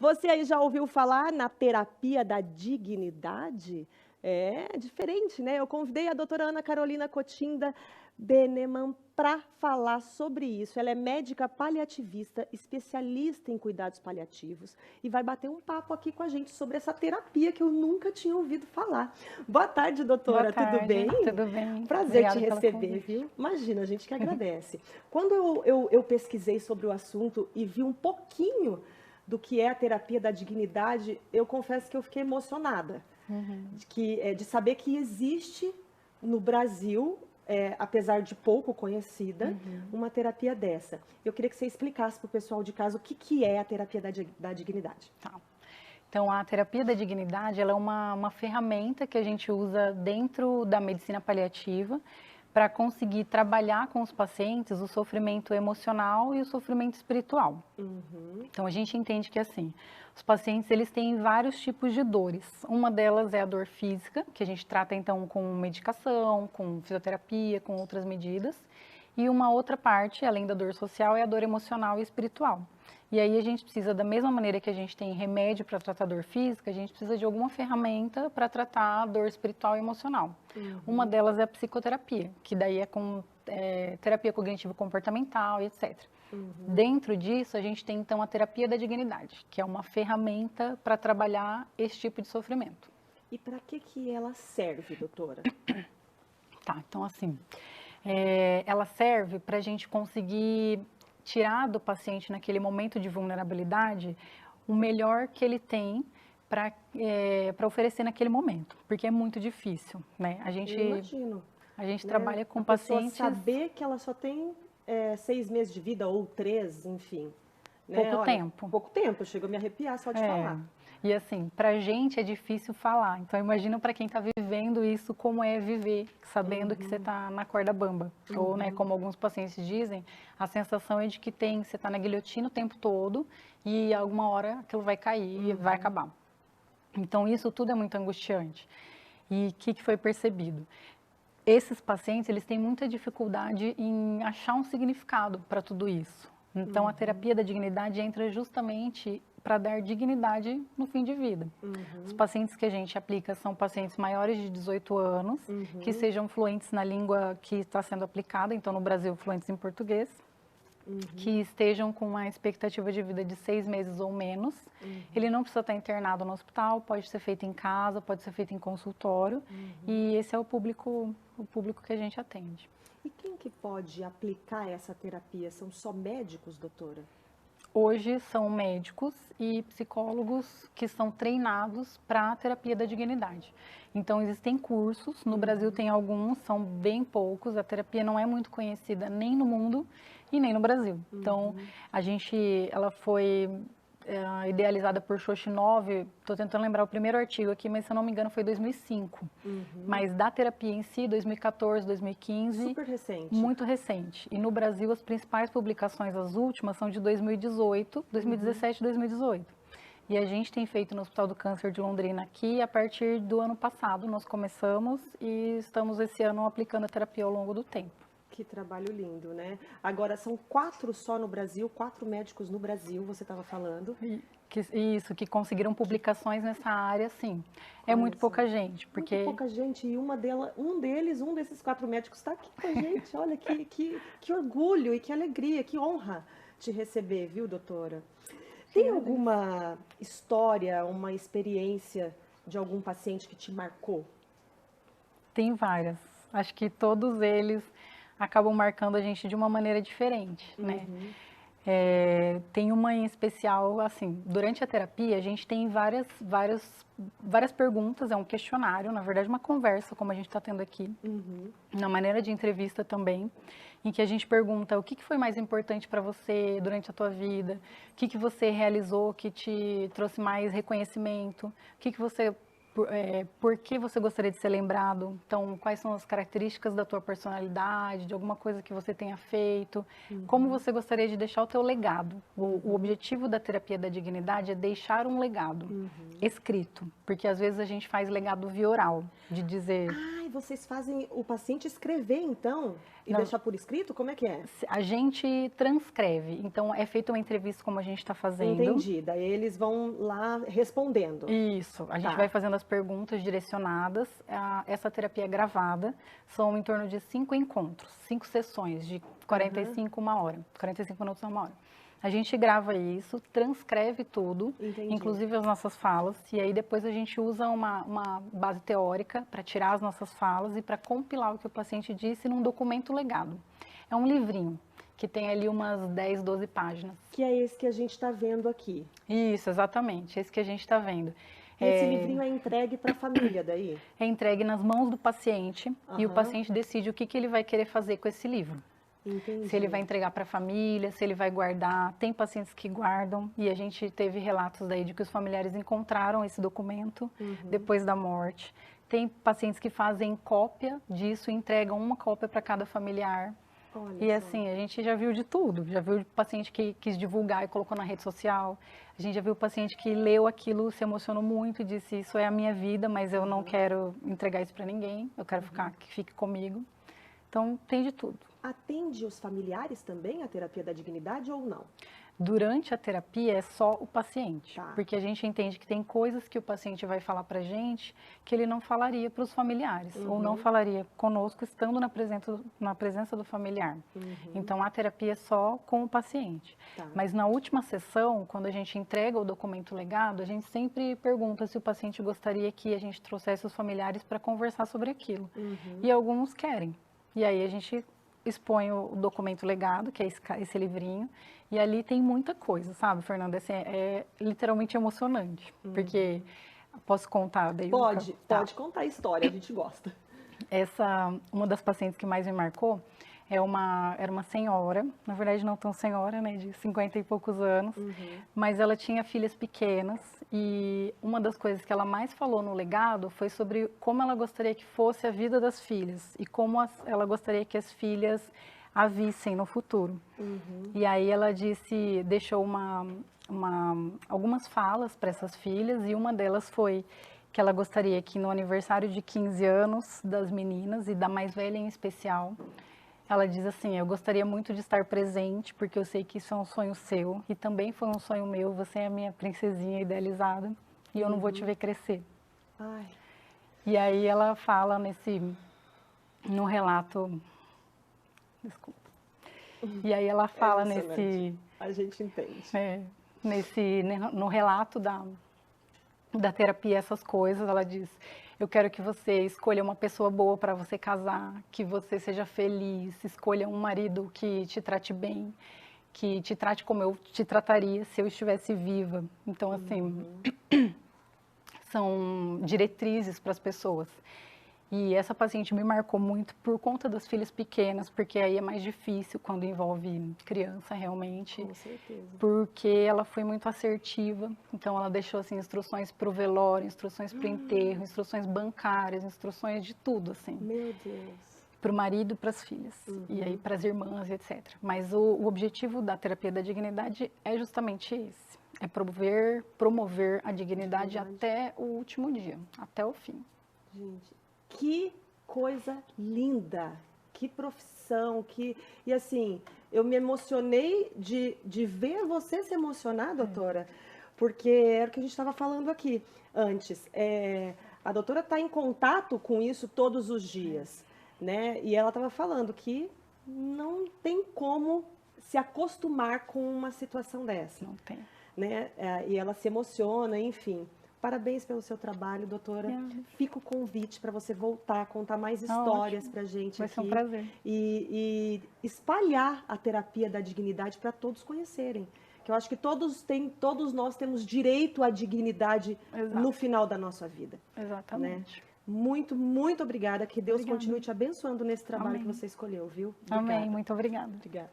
Você aí já ouviu falar na terapia da dignidade? É diferente, né? Eu convidei a doutora Ana Carolina Cotinda Beneman para falar sobre isso. Ela é médica paliativista, especialista em cuidados paliativos e vai bater um papo aqui com a gente sobre essa terapia que eu nunca tinha ouvido falar. Boa tarde, Boa doutora, tudo tarde, bem? tudo bem? Prazer te Obrigada pelo receber, convite. viu? Imagina, a gente que agradece. Quando eu pesquisei sobre o assunto e vi um pouquinho do que é a terapia da dignidade, eu confesso que eu fiquei emocionada Uhum. de saber que existe no Brasil, apesar de pouco conhecida, Uhum. uma terapia dessa. Eu queria que você explicasse para o pessoal de casa o que é a terapia da dignidade. Tá. Então, a terapia da dignidade, ela é uma ferramenta que a gente usa dentro da medicina paliativa para conseguir trabalhar com os pacientes o sofrimento emocional e o sofrimento espiritual. Uhum, Então, a gente entende que, assim, os pacientes, eles têm vários tipos de dores. Uma delas é a dor física, que a gente trata, então, com medicação, com fisioterapia, com outras medidas. E uma outra parte, além da dor social, é a dor emocional e espiritual. E aí a gente precisa, da mesma maneira que a gente tem remédio para tratar dor física, a gente precisa de alguma ferramenta para tratar a dor espiritual e emocional. Uma uhum, delas é a psicoterapia, que daí é com terapia cognitivo-comportamental e etc. uhum. Dentro disso, a gente tem então a terapia da dignidade, que é uma ferramenta para trabalhar esse tipo de sofrimento. E para que ela serve, doutora? Tá, então assim, ela serve para a gente conseguir tirar do paciente naquele momento de vulnerabilidade o melhor que ele tem para oferecer naquele momento, porque é muito difícil, né? Eu imagino, A gente né? trabalha A com pessoa pacientes saber que ela só tem 6 meses de vida ou 3, enfim, né? pouco Olha, tempo. pouco tempo, chegou a me arrepiar só de É, falar. e assim, pra gente é difícil falar. Então imagina para quem tá vivendo isso, como é viver, sabendo que você Uhum, tá na corda bamba. Ou, né, uhum, como alguns pacientes dizem, a sensação é de que você tá na guilhotina o tempo todo e alguma hora aquilo vai cair e vai uhum. acabar. Então isso tudo é muito angustiante. E o que foi percebido? Esses pacientes, eles têm muita dificuldade em achar um significado para tudo isso. Então, a Uhum, terapia da dignidade entra justamente para dar dignidade no fim de vida. Os uhum, pacientes que a gente aplica são pacientes maiores de 18 anos, que uhum, sejam fluentes na língua que está sendo aplicada, então no Brasil, fluentes em português, uhum, que estejam com uma expectativa de vida de 6 meses ou menos. Ele uhum, não precisa estar internado no hospital, pode ser feito em casa, pode ser feito em consultório, uhum. e esse é o público que a gente atende. E quem que pode aplicar essa terapia? São só médicos, doutora? Hoje são médicos e psicólogos que são treinados para a terapia da dignidade. Então existem cursos, no Brasil Uhum, tem alguns, são bem poucos, a terapia não é muito conhecida nem no mundo e nem no Brasil. Então uhum, ela foi idealizada por Shoshinov, estou tentando lembrar o primeiro artigo aqui, mas se eu não me engano foi 2005. uhum. Mas da terapia em si, 2014, 2015, Super recente. muito recente. E no Brasil, as principais publicações, as últimas, são de 2018, Uhum. 2017 e 2018. E a gente tem feito no Hospital do Câncer de Londrina aqui, a partir do ano passado nós começamos e estamos esse ano aplicando a terapia ao longo do tempo. Que trabalho lindo, né? Agora, são 4 só no Brasil, 4 médicos no Brasil, você estava falando. Isso, que conseguiram Que, publicações nessa área, sim. É olha muito só, pouca gente, muito porque pouca gente e um desses 4 médicos está aqui com a gente. Olha que orgulho e que alegria, que honra te receber, viu, doutora? te Tem agradeço. alguma história, uma experiência de algum paciente que te marcou? Tem várias. Acho que todos eles acabam marcando a gente de uma maneira diferente, né? Uhum, Tem uma em especial, assim, durante a terapia a gente tem várias perguntas, é um questionário, na verdade uma conversa, como a gente está tendo aqui, uhum, na maneira de entrevista também, em que a gente pergunta o que foi mais importante para você durante a tua vida, o que você realizou que te trouxe mais reconhecimento, o que você por que você gostaria de ser lembrado? Então, quais são as características da tua personalidade, de alguma coisa que você tenha feito? Como uhum, você gostaria de deixar o teu legado? O uhum, objetivo da terapia da dignidade é deixar um legado uhum. escrito, porque às vezes a gente faz legado via oral, de dizer, Ah, é vocês fazem o paciente escrever, então? E Não. deixar por escrito? Como é que é? A gente transcreve, então é feita uma entrevista como a gente está fazendo. Entendi. Daí eles vão lá respondendo. Isso, a gente Tá. vai fazendo as perguntas direcionadas. Essa terapia é gravada, são em torno de 5 encontros, 5 sessões de 45 uma hora, 45 minutos a 1 hora. A gente grava isso, transcreve tudo, Entendi. inclusive as nossas falas, e aí depois a gente usa uma base teórica para tirar as nossas falas e para compilar o que o paciente disse num documento legado. É um livrinho que tem ali umas 10, 12 páginas. Que é esse que a gente está vendo aqui. Isso, exatamente, esse que a gente está vendo. E esse livrinho é entregue para a família daí? É entregue nas mãos do paciente e o Aham. paciente decide o que ele vai querer fazer com esse livro. Entendi. Se ele vai entregar para a família, se ele vai guardar. Tem pacientes que guardam e a gente teve relatos daí de que os familiares encontraram esse documento depois da morte. Tem pacientes que fazem cópia disso e entregam uma cópia para cada familiar. Olha E só. assim, a gente já viu de tudo. Já viu paciente que quis divulgar e colocou na rede social. A gente já viu paciente que leu aquilo, se emocionou muito e disse: isso é a minha vida, mas eu não quero entregar isso para ninguém. Eu quero que fique comigo. Então, tem de tudo. Atende os familiares também a terapia da dignidade ou não? Durante a terapia é só o paciente, Tá. porque a gente entende que tem coisas que o paciente vai falar pra gente que ele não falaria para os familiares, ou não falaria conosco estando na presença do familiar. Então a terapia é só com o paciente. Tá. Mas na última sessão, quando a gente entrega o documento legado, a gente sempre pergunta se o paciente gostaria que a gente trouxesse os familiares para conversar sobre aquilo. E alguns querem. E aí a gente expõe o documento legado, que é esse livrinho, e ali tem muita coisa, sabe, Fernanda? Assim, é literalmente emocionante, porque posso contar daí? Pode Tá. contar a história, a gente gosta. Uma das pacientes que mais me marcou era uma senhora, na verdade não tão senhora, né, de 50 e poucos anos, mas ela tinha filhas pequenas e uma das coisas que ela mais falou no legado foi sobre como ela gostaria que fosse a vida das filhas e como ela gostaria que as filhas a vissem no futuro. E aí ela deixou algumas falas para essas filhas e uma delas foi que ela gostaria que no aniversário de 15 anos das meninas e da mais velha em especial, ela diz assim: eu gostaria muito de estar presente porque eu sei que isso é um sonho seu e também foi um sonho meu, você é a minha princesinha idealizada e eu não vou te ver crescer. Ai, E aí ela fala no relato, desculpa, e aí ela fala emocionante. A gente entende. no relato da terapia essas coisas, ela diz: eu quero que você escolha uma pessoa boa para você casar, que você seja feliz, escolha um marido que te trate bem, que te trate como eu te trataria se eu estivesse viva. Então, assim, são diretrizes para as pessoas. E essa paciente me marcou muito por conta das filhas pequenas, porque aí é mais difícil quando envolve criança realmente. Com certeza. Porque ela foi muito assertiva, então ela deixou assim instruções para o velório, instruções para o enterro, instruções bancárias, instruções de tudo assim, Meu Deus. para o marido e para as filhas, e aí para as irmãs, etc. Mas o objetivo da terapia da dignidade é justamente esse, é promover a dignidade até o último dia, até o fim. Gente, que coisa linda, que profissão, e assim, eu me emocionei de ver você se emocionar, doutora, porque era o que a gente estava falando aqui antes. A doutora está em contato com isso todos os dias, né? E ela estava falando que não tem como se acostumar com uma situação dessa, Não tem. né? E ela se emociona, enfim. Parabéns pelo seu trabalho, doutora. Fica o convite para você voltar a contar mais histórias para a gente Vai aqui. ser um prazer. E espalhar a terapia da dignidade para todos conhecerem. Que eu acho que todos nós temos direito à dignidade no final da nossa vida. Exatamente. Né? Muito, muito obrigada. Que Deus Obrigada. continue te abençoando nesse trabalho que você escolheu, viu? Obrigada. Amém. Muito obrigada. Obrigada.